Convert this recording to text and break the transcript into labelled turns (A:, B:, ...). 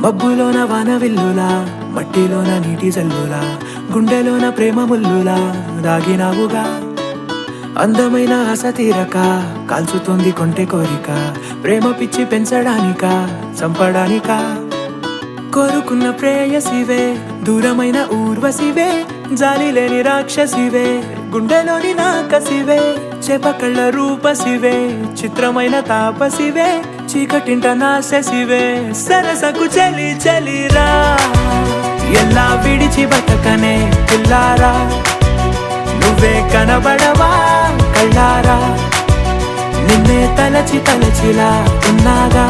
A: మబ్బులోన వానవిల్లులా, మట్టిలోన నీటి జల్లులా, గుండెలోన ప్రేమ ముల్లులా దాగినావుగా. అందమైన ఆశ తీరక కాల్చుతోంది కొంటె కోరిక, ప్రేమ పిచ్చి పెంచడానికా చంపడానికా. కోరుకున్న ప్రేయసివే, దూరమైన ఊర్వశివే, జాలి లేని రాక్షసివే, గుండెలోని నాకసివే, చేపకళ్ళ రూపసివే, చిత్రమైన తాపసివే, చీకటింట నాశసివే, సరసకు చలి చలిరా, ఎలా విడిచి బతకనే పిల్లారా, నువ్వే కనబడవా కళ్ళారా, నిన్నే తలచి తలచిలా ఉన్నాగా.